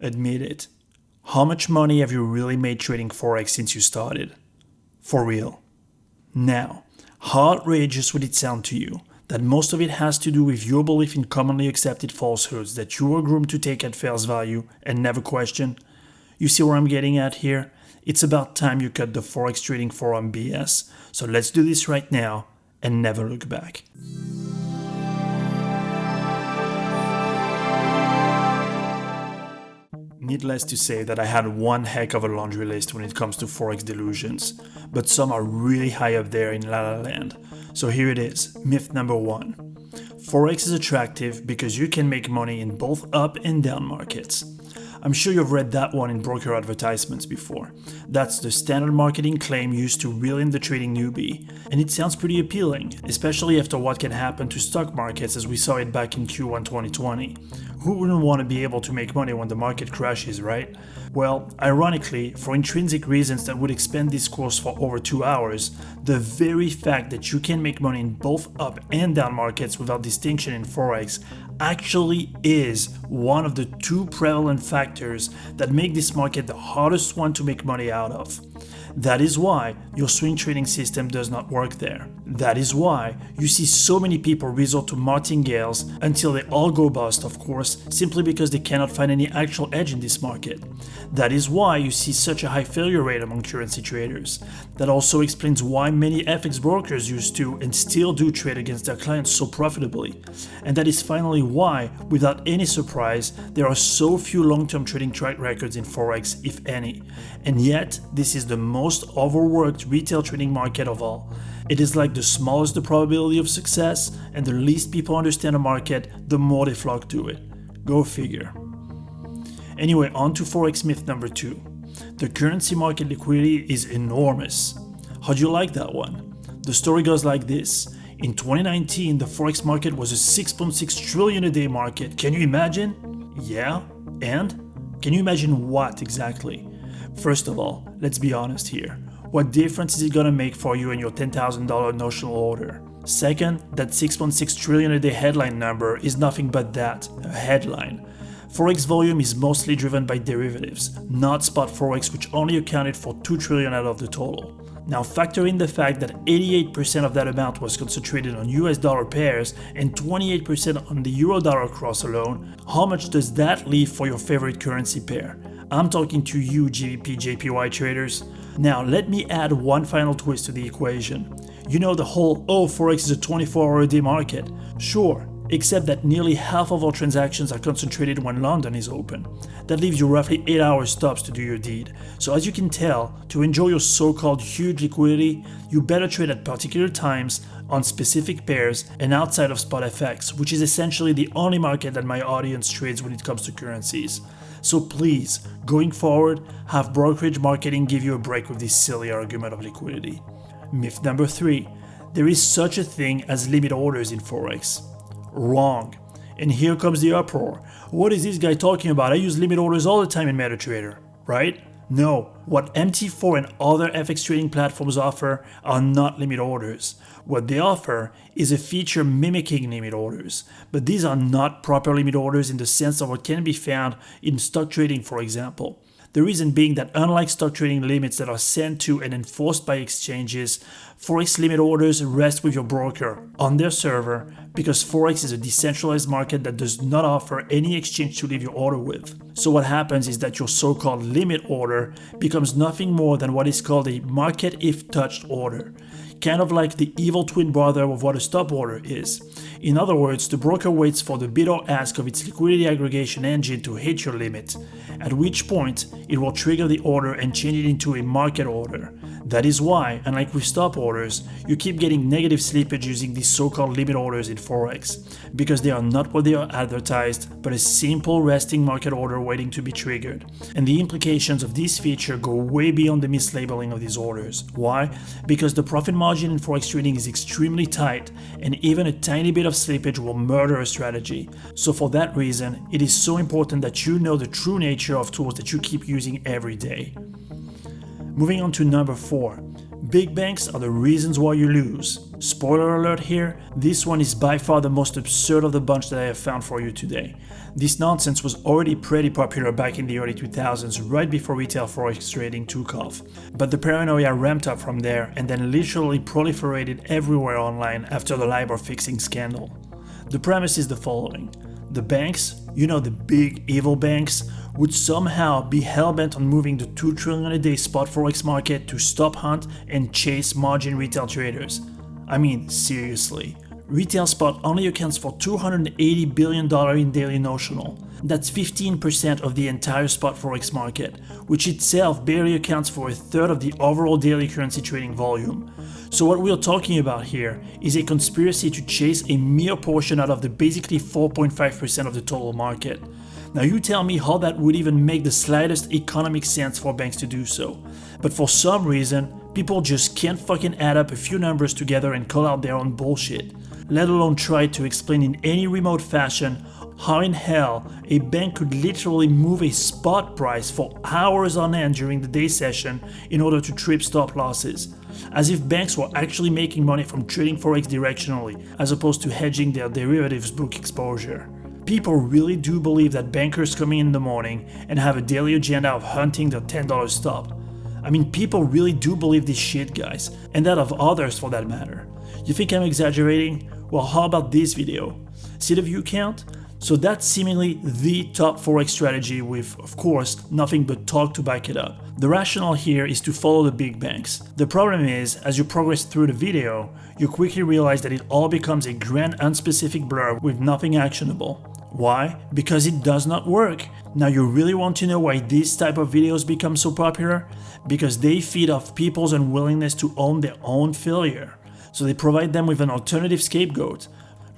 Admit it. How much money have you really made trading Forex since you started? For real. Now, how outrageous would it sound to you that most of it has to do with your belief in commonly accepted falsehoods that you were groomed to take at face value and never question? You see where I'm getting at here? It's about time you cut the Forex trading forum BS. So let's do this right now and never look back. Needless to say that I had one heck of a laundry list when it comes to Forex delusions, but some are really high up there in La La Land. So here it is, myth number 1. Forex is attractive because you can make money in both up and down markets. I'm sure you've read that one in broker advertisements before. That's the standard marketing claim used to reel in the trading newbie, and it sounds pretty appealing, especially after what can happen to stock markets as we saw it back in Q1 2020. Who wouldn't want to be able to make money when the market crashes, right? Well, ironically, for intrinsic reasons that would expand this course for over 2 hours, the very fact that you can make money in both up and down markets without distinction in Forex actually is one of the 2 prevalent factors that make this market the hardest one to make money out of. That is why your swing trading system does not work there. That is why you see so many people resort to martingales until they all go bust, of course, simply because they cannot find any actual edge in this market. That is why you see such a high failure rate among currency traders. That also explains why many FX brokers used to and still do trade against their clients so profitably. And that is finally why, without any surprise, there are so few long-term trading track records in Forex, if any. And yet, this is the most overworked retail trading market of all. It is like the smallest the probability of success, and the least people understand a market, the more they flock to it. Go figure. Anyway, on to Forex myth number 2. The currency market liquidity is enormous. How'd you like that one? The story goes like this. In 2019, the Forex market was a 6.6 trillion a day market. Can you imagine? Yeah? And? Can you imagine what exactly? First of all, let's be honest here. What difference is it gonna make for you and your $10,000 notional order? Second, that 6.6 trillion a day headline number is nothing but that, a headline. Forex volume is mostly driven by derivatives, not spot Forex, which only accounted for 2 trillion out of the total. Now factor in the fact that 88% of that amount was concentrated on US dollar pairs and 28% on the euro dollar cross alone. How much does that leave for your favorite currency pair? I'm talking to you GBP JPY traders. Now let me add one final twist to the equation. You know the whole, Forex is a 24-hour a day market. Sure, except that nearly half of our transactions are concentrated when London is open. That leaves you roughly 8-hour stops to do your deed. So as you can tell, to enjoy your so-called huge liquidity, you better trade at particular times, on specific pairs, and outside of spot FX, which is essentially the only market that my audience trades when it comes to currencies. So please, going forward, have brokerage marketing give you a break with this silly argument of liquidity. Myth number 3. There is such a thing as limit orders in Forex. Wrong. And here comes the uproar. What is this guy talking about? I use limit orders all the time in MetaTrader, right? No, what MT4 and other FX trading platforms offer are not limit orders. What they offer is a feature mimicking limit orders, but these are not proper limit orders in the sense of what can be found in stock trading, for example. The reason being that unlike stock trading limits that are sent to and enforced by exchanges, Forex limit orders rest with your broker on their server because Forex is a decentralized market that does not offer any exchange to leave your order with. So what happens is that your so-called limit order becomes nothing more than what is called a market if touched order. Kind of like the evil twin brother of what a stop order is. In other words, the broker waits for the bid or ask of its liquidity aggregation engine to hit your limit, at which point it will trigger the order and change it into a market order. That is why, unlike with stop orders, you keep getting negative slippage using these so-called limit orders in Forex, because they are not what they are advertised, but a simple resting market order waiting to be triggered. And the implications of this feature go way beyond the mislabeling of these orders. Why? Because the profit margin in Forex trading is extremely tight, and even a tiny bit of slippage will murder a strategy. So for that reason, it is so important that you know the true nature of tools that you keep using every day. Moving on to number 4, Big banks are the reasons why you lose. Spoiler alert here, this one is by far the most absurd of the bunch that I have found for you today. This nonsense was already pretty popular back in the early 2000s, right before retail forex trading took off. But the paranoia ramped up from there and then literally proliferated everywhere online after the LIBOR fixing scandal. The premise is the following. The banks, you know, the big evil banks, would somehow be hell-bent on moving the $2 trillion a day spot forex market to stop hunt and chase margin retail traders. I mean, seriously. Retail spot only accounts for $280 billion in daily notional. That's 15% of the entire spot forex market, which itself barely accounts for a third of the overall daily currency trading volume. So what we're talking about here is a conspiracy to chase a mere portion out of the basically 4.5% of the total market. Now you tell me how that would even make the slightest economic sense for banks to do so. But for some reason, people just can't fucking add up a few numbers together and call out their own bullshit, let alone try to explain in any remote fashion how in hell a bank could literally move a spot price for hours on end during the day session in order to trip stop losses, as if banks were actually making money from trading forex directionally as opposed to hedging their derivatives book exposure. People really do believe that bankers come in the morning and have a daily agenda of hunting their $10 stop. I mean, people really do believe this shit, guys, and that of others for that matter. You think I'm exaggerating? Well, how about this video? See the view count? So that's seemingly the top forex strategy with, of course, nothing but talk to back it up. The rationale here is to follow the big banks. The problem is, as you progress through the video, you quickly realize that it all becomes a grand unspecific blur with nothing actionable. Why? Because it does not work. Now you really want to know why these type of videos become so popular? Because they feed off people's unwillingness to own their own failure. So they provide them with an alternative scapegoat.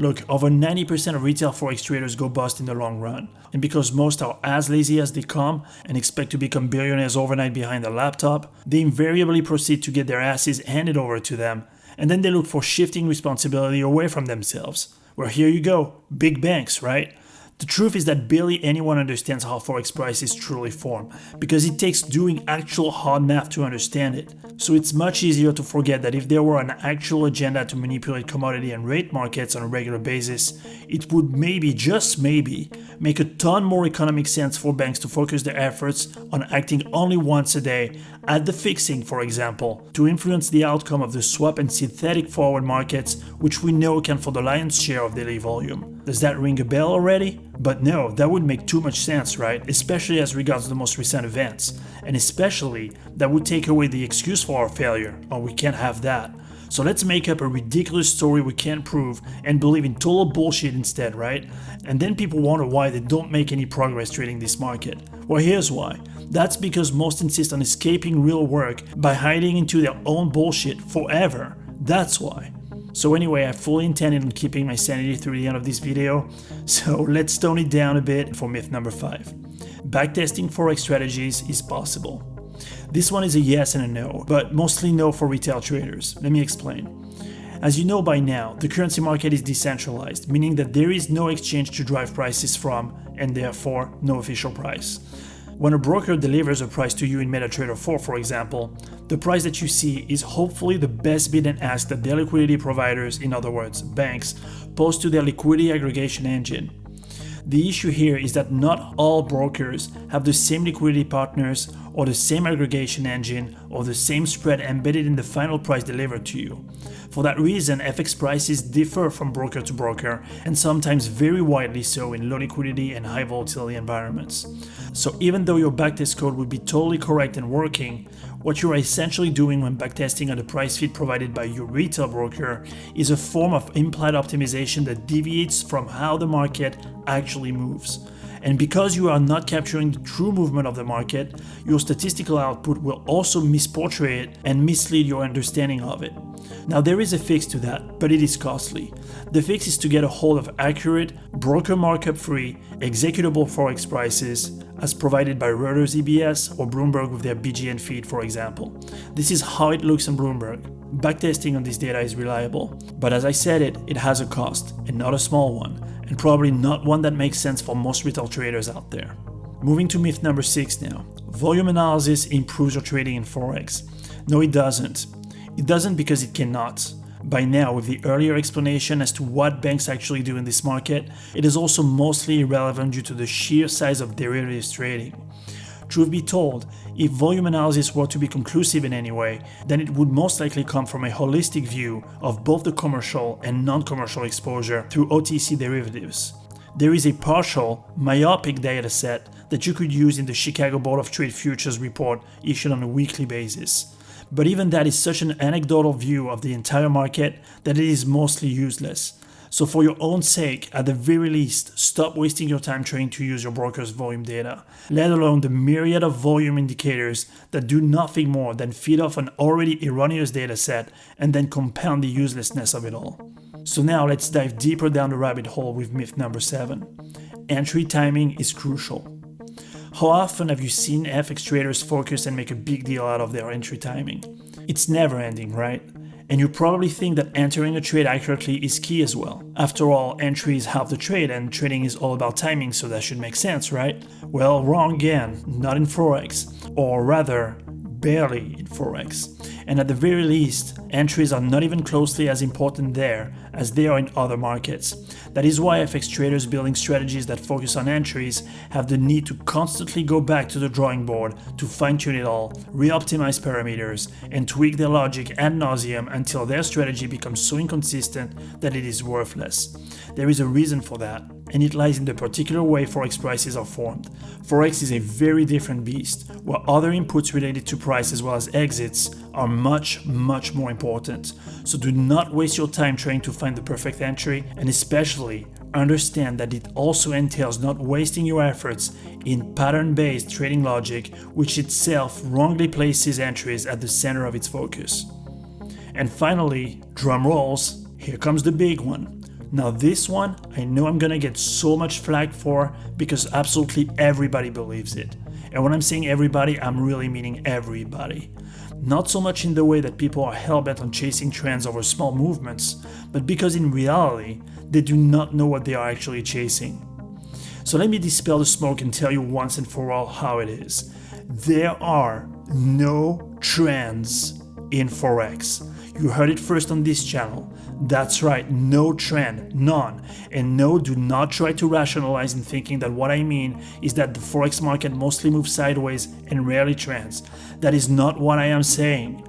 Look, over 90% of retail forex traders go bust in the long run. And because most are as lazy as they come and expect to become billionaires overnight behind a laptop, they invariably proceed to get their asses handed over to them. And then they look for shifting responsibility away from themselves. Well, here you go, big banks, right? The truth is that barely anyone understands how forex prices truly form, because it takes doing actual hard math to understand it. So it's much easier to forget that if there were an actual agenda to manipulate commodity and rate markets on a regular basis, it would maybe, just maybe, make a ton more economic sense for banks to focus their efforts on acting only once a day, at the fixing for example, to influence the outcome of the swap and synthetic forward markets, which we know account for the lion's share of daily volume. Does that ring a bell already? But no, that would make too much sense, right? Especially as regards the most recent events. And especially, that would take away the excuse for our failure. Oh, we can't have that. So let's make up a ridiculous story we can't prove and believe in total bullshit instead, right? And then people wonder why they don't make any progress trading this market. Well, here's why. That's because most insist on escaping real work by hiding into their own bullshit forever. That's why. So anyway, I fully intended on keeping my sanity through the end of this video, so let's tone it down a bit for myth number 5. Backtesting forex strategies is possible. This one is a yes and a no, but mostly no for retail traders. Let me explain. As you know by now, the currency market is decentralized, meaning that there is no exchange to drive prices from, and therefore no official price. When a broker delivers a price to you in MetaTrader 4, for example, the price that you see is hopefully the best bid and ask that their liquidity providers, in other words, banks, post to their liquidity aggregation engine. The issue here is that not all brokers have the same liquidity partners or the same aggregation engine or the same spread embedded in the final price delivered to you. For that reason, FX prices differ from broker to broker and sometimes very widely so in low liquidity and high volatility environments. So even though your backtest code would be totally correct and working, what you are essentially doing when backtesting on the price feed provided by your retail broker is a form of implied optimization that deviates from how the market actually moves. And because you are not capturing the true movement of the market, your statistical output will also misportray it and mislead your understanding of it. Now there is a fix to that, but it is costly. The fix is to get a hold of accurate, broker markup-free, executable forex prices as provided by Reuters EBS or Bloomberg with their BGN feed, for example. This is how it looks on Bloomberg. Backtesting on this data is reliable, but as I said it has a cost, and not a small one, and probably not one that makes sense for most retail traders out there. Moving to myth number 6 now. Volume analysis improves your trading in Forex. No, it doesn't. It doesn't because it cannot. By now, with the earlier explanation as to what banks actually do in this market, it is also mostly irrelevant due to the sheer size of derivatives trading. Truth be told, if volume analysis were to be conclusive in any way, then it would most likely come from a holistic view of both the commercial and non-commercial exposure through OTC derivatives. There is a partial, myopic data set that you could use in the Chicago Board of Trade Futures report issued on a weekly basis. But even that is such an anecdotal view of the entire market that it is mostly useless. So for your own sake, at the very least, stop wasting your time trying to use your broker's volume data, let alone the myriad of volume indicators that do nothing more than feed off an already erroneous data set and then compound the uselessness of it all. So now let's dive deeper down the rabbit hole with myth number 7. Entry timing is crucial. How often have you seen FX traders focus and make a big deal out of their entry timing? It's never ending, right? And you probably think that entering a trade accurately is key as well. After all, entry is half the trade and trading is all about timing, so that should make sense, right? Well, wrong again, not in Forex, or rather, barely in Forex. And at the very least, entries are not even closely as important there as they are in other markets. That is why FX traders building strategies that focus on entries have the need to constantly go back to the drawing board to fine-tune it all, re-optimize parameters, and tweak their logic ad nauseum until their strategy becomes so inconsistent that it is worthless. There is a reason for that, and it lies in the particular way Forex prices are formed. Forex is a very different beast, where other inputs related to price as well as exits are much more important. So do not waste your time trying to find the perfect entry, and especially understand that it also entails not wasting your efforts in pattern-based trading logic, which itself wrongly places entries at the center of its focus. And finally, drum rolls, here comes the big one. Now this one, I know I'm gonna get so much flack for because absolutely everybody believes it. And when I'm saying everybody, I'm really meaning everybody. Not so much in the way that people are hell-bent on chasing trends over small movements, but because in reality, they do not know what they are actually chasing. So let me dispel the smoke and tell you once and for all how it is. There are no trends in Forex. You heard it first on this channel. That's right, no trend, none. And no, do not try to rationalize in thinking that what I mean is that the Forex market mostly moves sideways and rarely trends. That is not what I am saying.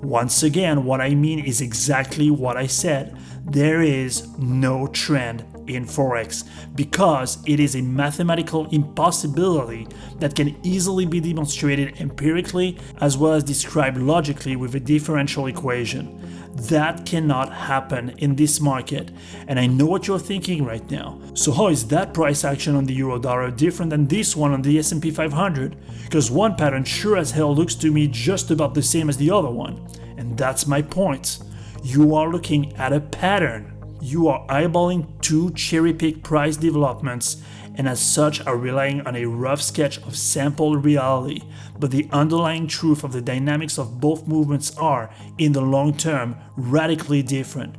Once again, what I mean is exactly what I said. There is no trend in Forex because it is a mathematical impossibility that can easily be demonstrated empirically as well as described logically with a differential equation. That cannot happen in this market, and I know what you're thinking right now. So how is that price action on the euro dollar different than this one on the S&P 500? Because one pattern sure as hell looks to me just about the same as the other one. And that's my point. You are looking at a pattern. You are eyeballing two cherry-picked price developments and as such are relying on a rough sketch of sampled reality, but the underlying truth of the dynamics of both movements are, in the long term, radically different.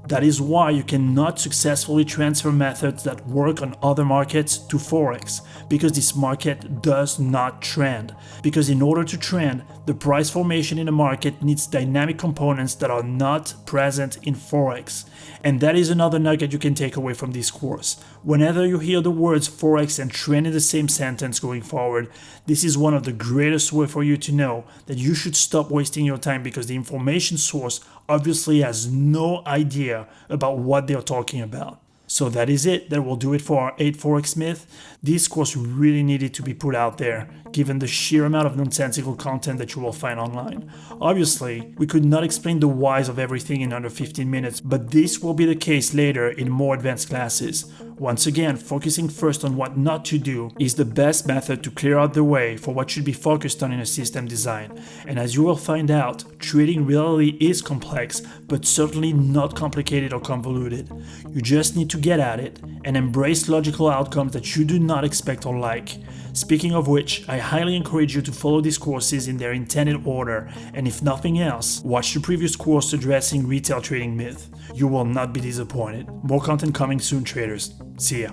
That is why you cannot successfully transfer methods that work on other markets to Forex, because this market does not trend. Because in order to trend, the price formation in a market needs dynamic components that are not present in Forex. And that is another nugget you can take away from this course. Whenever you hear the words Forex and trend in the same sentence going forward, this is one of the greatest ways for you to know that you should stop wasting your time because the information source obviously has no idea about what they're talking about. So that is it. That will do it for our 8 Forex myth. This course really needed to be put out there, given the sheer amount of nonsensical content that you will find online. Obviously, we could not explain the whys of everything in under 15 minutes, but this will be the case later in more advanced classes. Once again, focusing first on what not to do is the best method to clear out the way for what should be focused on in a system design. And as you will find out, trading really is complex, but certainly not complicated or convoluted. You just need to get at it and embrace logical outcomes that you do not expect or like. Speaking of which, I highly encourage you to follow these courses in their intended order, and if nothing else, watch the previous course addressing retail trading myth. You will not be disappointed. More content coming soon, traders. See ya.